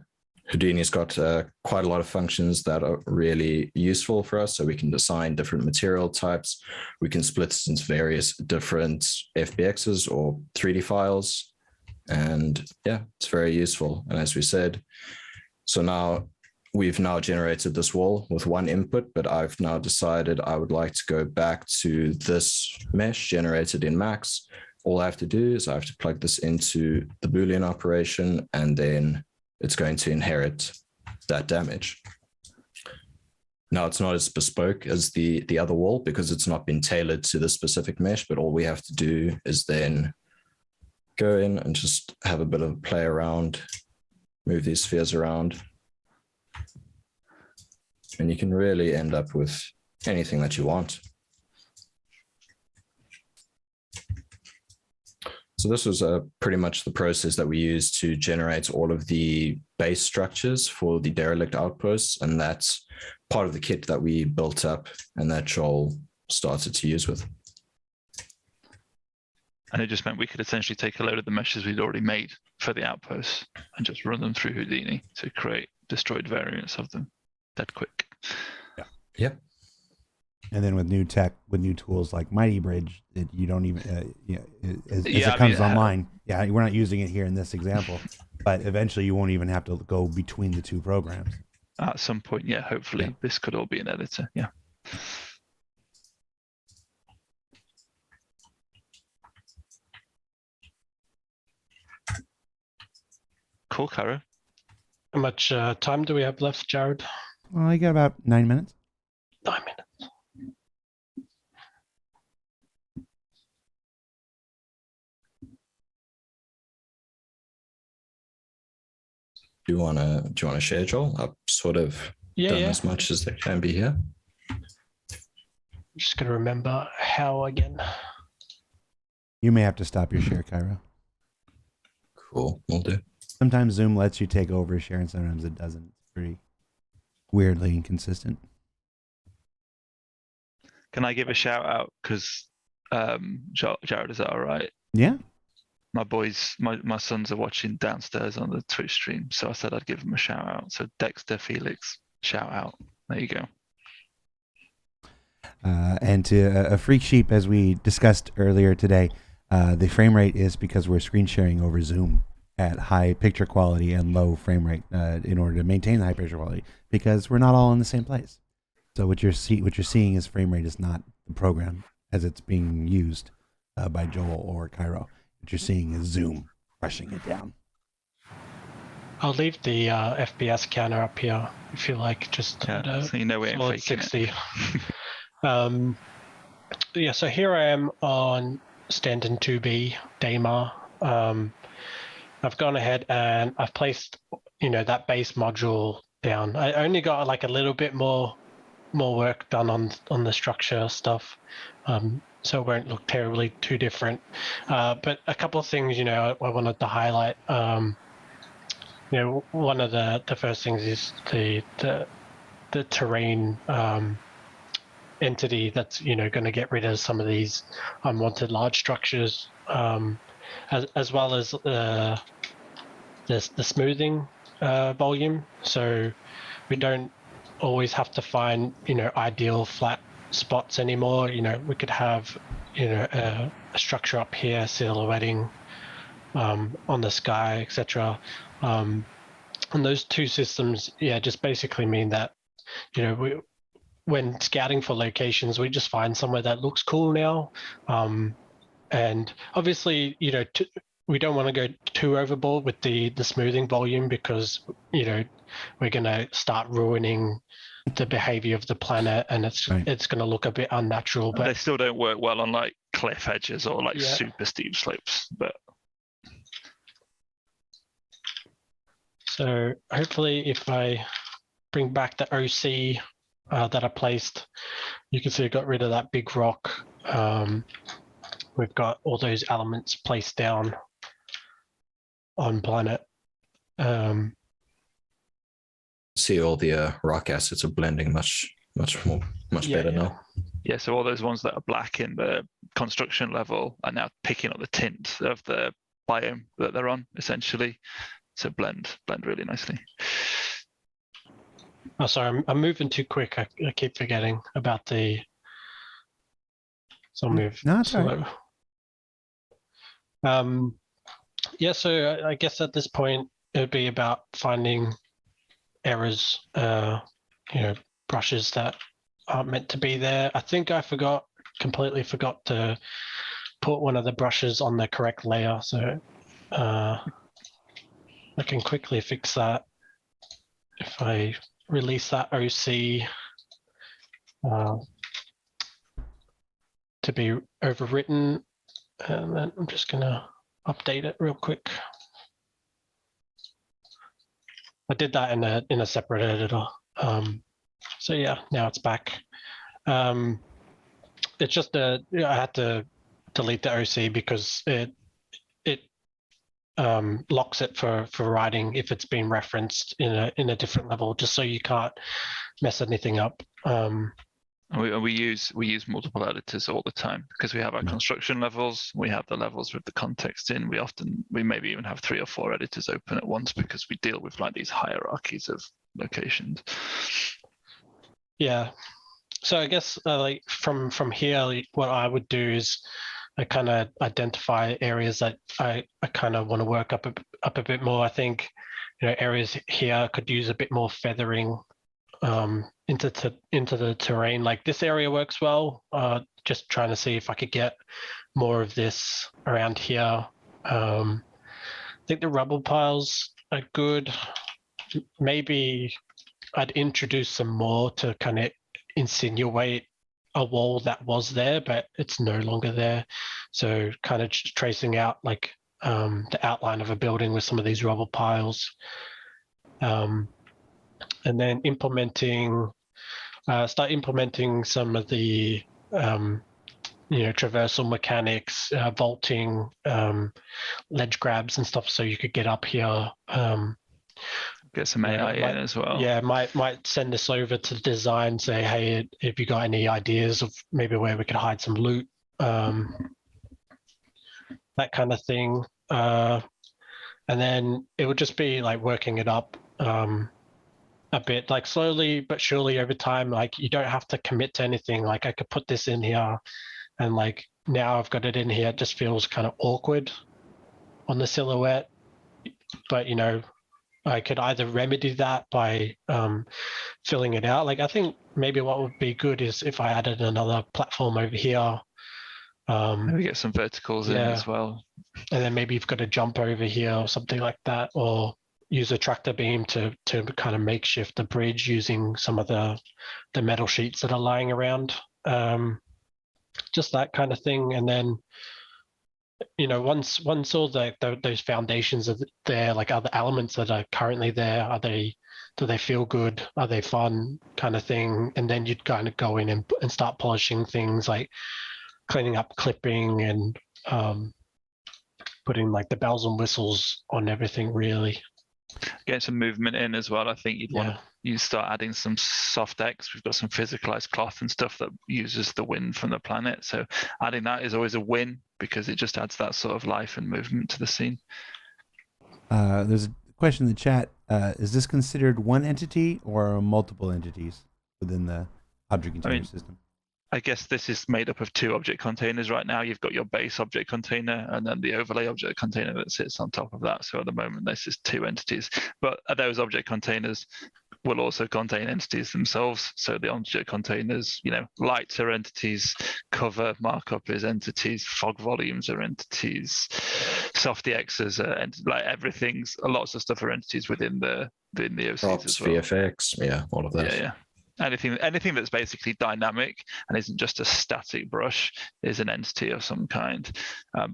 Houdini's got quite a lot of functions that are really useful for us. So we can design different material types. We can split it into various different FBXs or 3D files. And yeah, it's very useful. And as we said, so now we've now generated this wall with one input, but I've now decided I would like to go back to this mesh generated in Max. All I have to do is I have to plug this into the Boolean operation, and then it's going to inherit that damage. Now, it's not as bespoke as the other wall because it's not been tailored to the specific mesh, but all we have to do is then go in and just have a bit of a play around, move these spheres around. And you can really end up with anything that you want. So this was pretty much the process that we used to generate all of the base structures for the Derelict Outposts. And that's part of the kit that we built up and that Joel started to use with. And it just meant we could essentially take a load of the meshes we'd already made for the outposts and just run them through Houdini to create destroyed variants of them that quick. Yeah. Yep. And then with new tech, with new tools like Mighty Bridge, you don't even, as it comes online, we're not using it here in this example, but eventually you won't even have to go between the two programs. At some point, yeah, hopefully this could all be an editor, yeah. Cool, Cairo. How much time do we have left, Jared? Well, you got about 9 minutes. 9 minutes. Do you want to share, Joel? I've sort of done as much as there can be here. I'm just going to remember how again. You may have to stop your share, Cairo. Cool, will do. Sometimes Zoom lets you take over a share and sometimes it doesn't. It's pretty weirdly inconsistent. Can I give a shout out? Because Jared, is that all right? Yeah. My boys, my sons are watching downstairs on the Twitch stream, so I said I'd give them a shout out. So Dexter, Felix, shout out. There you go. And to a freak sheep, as we discussed earlier today, the frame rate is because we're screen sharing over Zoom at high picture quality and low frame rate in order to maintain the high picture quality, because we're not all in the same place. So what you're seeing is frame rate is not the program as it's being used by Joel or Cairo. What you're seeing is Zoom crushing it down. I'll leave the FPS counter up here if you like, just so you know we're solid faking 60. So here I am on Stanton 2B Daymar. I've gone ahead and I've placed, that base module down. I only got like a little bit more work done on the structure stuff, so it won't look terribly too different. But a couple of things, I wanted to highlight. One of the first things is the terrain entity that's going to get rid of some of these unwanted large structures, as well as the smoothing volume. So we don't always have to find ideal flat spots anymore. We could have a structure up here silhouetting on the sky, etc. And those two systems just basically mean that when scouting for locations, we just find somewhere that looks cool now, and obviously we don't want to go too overboard with the smoothing volume, because we're going to start ruining the behavior of the planet, and it's going to look a bit unnatural. But they still don't work well on like cliff edges or like super steep slopes. But so hopefully, if I bring back the OC that I placed, you can see I got rid of that big rock. We've got all those elements placed down on planet. See all the rock assets are blending much better now. Yeah, so all those ones that are black in the construction level are now picking up the tint of the biome that they're on, essentially. blend really nicely. Oh, sorry, I'm moving too quick. I keep forgetting about the. So I'll move No, it's all slow. Yeah, so I guess at this point it would be about finding errors, brushes that aren't meant to be there. I think I completely forgot to put one of the brushes on the correct layer, so I can quickly fix that if I release that OC to be overwritten, and then I'm just gonna update it real quick. I did that in a separate editor. So yeah, now it's back. It's just I had to delete the OC because it locks it for writing if it's been referenced in a different level, just so you can't mess anything up. We use multiple editors all the time because we have our construction levels, we have the levels with the context in. We maybe even have 3 or 4 editors open at once because we deal with like these hierarchies of locations. Yeah. So I guess like from here, what I would do is I kind of identify areas that I kind of want to work up a bit more. I think areas here could use a bit more feathering into the terrain. Like this area works well. Just trying to see if I could get more of this around here. I think the rubble piles are good. Maybe I'd introduce some more to kind of insinuate a wall that was there, but it's no longer there. So kind of just tracing out like the outline of a building with some of these rubble piles. And then start implementing some of the traversal mechanics, vaulting, ledge grabs and stuff, so you could get up here. Get some AI in as well. Yeah, might send this over to design, say, hey, have you got any ideas of maybe where we could hide some loot, that kind of thing. And then it would just be like working it up a bit, like slowly but surely over time. Like you don't have to commit to anything. Like I could put this in here and like now I've got it in here. It just feels kind of awkward on the silhouette, but I could either remedy that by filling it out. Like I think maybe what would be good is if I added another platform over here. Maybe get some verticals in as well. And then maybe you've got to jump over here or something like that, or use a tractor beam to kind of makeshift the bridge using some of the metal sheets that are lying around. Just that kind of thing. And then once all those foundations are there, like other elements that are currently there, do they feel good? Are they fun, kind of thing? And then you'd kind of go in and start polishing things, like cleaning up clipping and putting like the bells and whistles on everything, really. Get some movement in as well. I think you'd want to start adding some soft X. We've got some physicalized cloth and stuff that uses the wind from the planet. So adding that is always a win because it just adds that sort of life and movement to the scene. There's a question in the chat. Is this considered one entity or multiple entities within the object container system? I guess this is made up of 2 object containers right now. You've got your base object container and then the overlay object container that sits on top of that. So at the moment, this is 2 entities. But those object containers will also contain entities themselves. So the object containers, lights are entities, cover markup is entities, fog volumes are entities, softy X's are like everything's, lots of stuff are entities within the OCs Props, as well. VFX, all of that. Yeah. Anything that's basically dynamic and isn't just a static brush is an entity of some kind.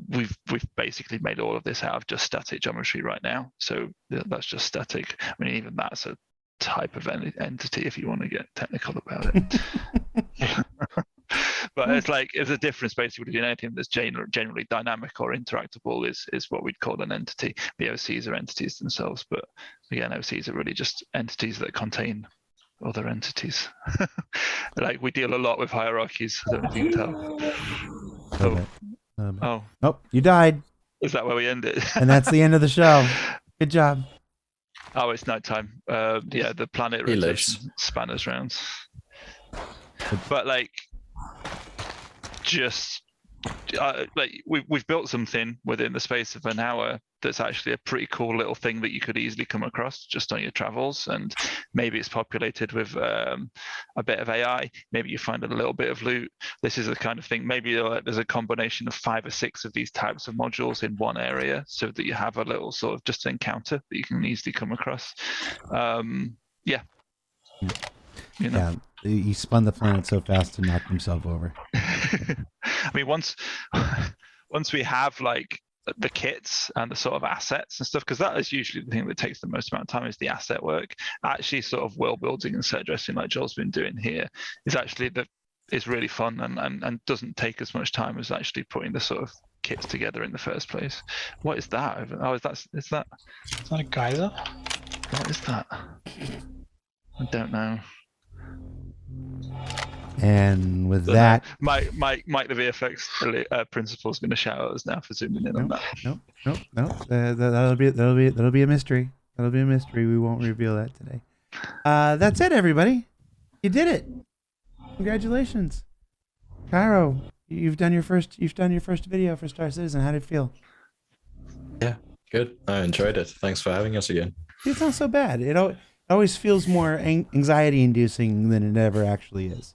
We've basically made all of this out of just static geometry right now, so that's just static. I mean, even that's a type of entity if you want to get technical about it. But it's a difference basically between anything that's generally dynamic or interactable is what we'd call an entity. The OCs are entities themselves, but again, OCs are really just entities that contain other entities. Like we deal a lot with hierarchies. I don't know if you can tell. Oh, you died. Is that where we end it? And that's the end of the show. Good job. Oh, it's nighttime. Yeah, the planet He rotation spanners rounds. But like, just like we've built something within the space of an hour that's actually a pretty cool little thing that you could easily come across just on your travels, and maybe it's populated with a bit of AI. Maybe you find a little bit of loot. This is the kind of thing. Maybe there's a combination of 5 or 6 of these types of modules in one area, so that you have a little sort of just encounter that you can easily come across. Yeah. You know? Yeah, he spun the planet so fast to knock himself over. I mean, once we have like the kits and the sort of assets and stuff, because that is usually the thing that takes the most amount of time, is the asset work. Actually, sort of world building and set dressing, like Joel's been doing here, is actually is really fun and doesn't take as much time as actually putting the sort of kits together in the first place. What is that? Oh, is that a geyser? What is that? I don't know. And with that, Mike, the VFX principal is going to shout at us now for zooming in on that. Nope. That'll be a mystery. That'll be a mystery. We won't reveal that today. That's it, everybody. You did it. Congratulations, Cairo. You've done your first video for Star Citizen. How did it feel? Yeah, good. I enjoyed it. Thanks for having us again. It's not so bad. It always feels more anxiety-inducing than it ever actually is.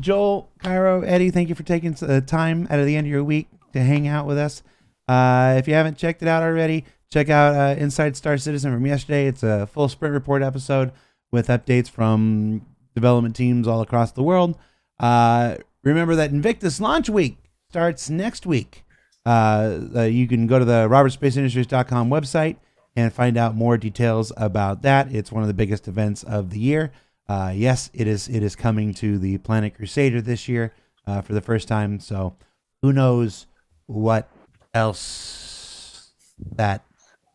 Joel, Cairo, Eddie, thank you for taking time out of the end of your week to hang out with us. If you haven't checked it out already, check out Inside Star Citizen from yesterday. It's a full sprint report episode with updates from development teams all across the world. Remember that Invictus launch week starts next week. You can go to the robertspaceindustries.com website and find out more details about that. It's one of the biggest events of the year. Yes, it is coming to the Planet Crusader this year for the first time. So who knows what else that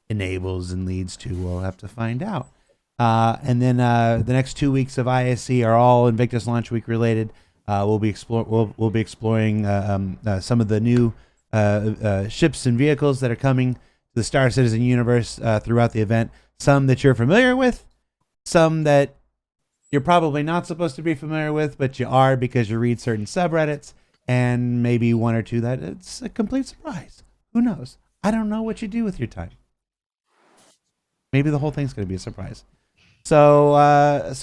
enables and leads to. We'll have to find out. And then the next 2 weeks of ISC are all Invictus Launch Week related. We'll be exploring some of the new ships and vehicles that are coming to the Star Citizen universe throughout the event. Some that you're familiar with, some that you're probably not supposed to be familiar with, but you are because you read certain subreddits, and maybe one or two that it's a complete surprise. Who knows? I don't know what you do with your time. Maybe the whole thing's going to be a surprise. So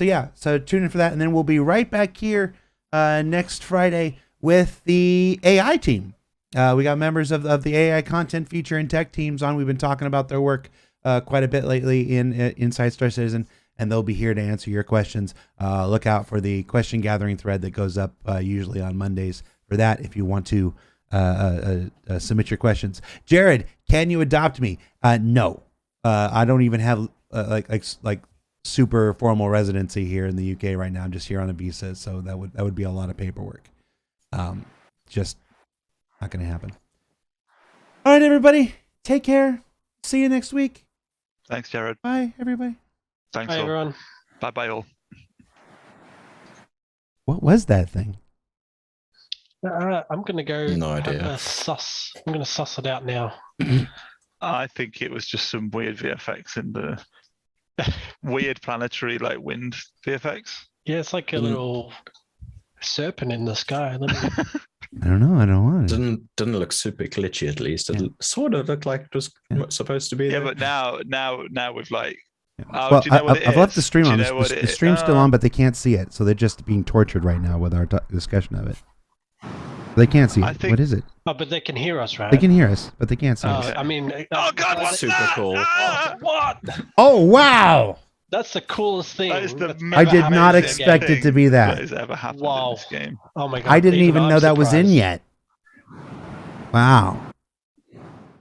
tune in for that, and then we'll be right back here next Friday with the AI team. We got members of the AI content feature and tech teams on. We've been talking about their work quite a bit lately inside Star Citizen, and they'll be here to answer your questions. Look out for the question gathering thread that goes up usually on Mondays for that if you want to submit your questions. Jared, can you adopt me? No. I don't even have like super formal residency here in the UK right now. I'm just here on a visa, so that would be a lot of paperwork. Just not going to happen. All right, everybody, take care. See you next week. Thanks, Jared. Bye, everybody. Thanks, Bye, all. everyone. Bye, all. What was that thing? I'm gonna go. No idea. I'm gonna suss it out now. I think it was just some weird VFX in the weird planetary like wind VFX. Yeah, it's like a little serpent in the sky. I don't know. I don't want it. Didn't look super glitchy. At least it sort of looked like it was supposed to be. Yeah, there. but now we've like. Oh, Well, do you know what I've left the stream on. Do you know what The it is? stream's still on, but they can't see it, so they're just being tortured right now with our discussion of it. They can't see it. What is it? Oh, but they can hear us, right? They can hear us, but they can't see us. I mean, Oh God, what's super that? cool. Ah! what? Oh, wow! That's the coolest thing. That is the that's most I did not amazing expect it to be that that. has ever happened Wow. in this game. Oh my God! I didn't even I'm know that was in surprised. yet. Wow.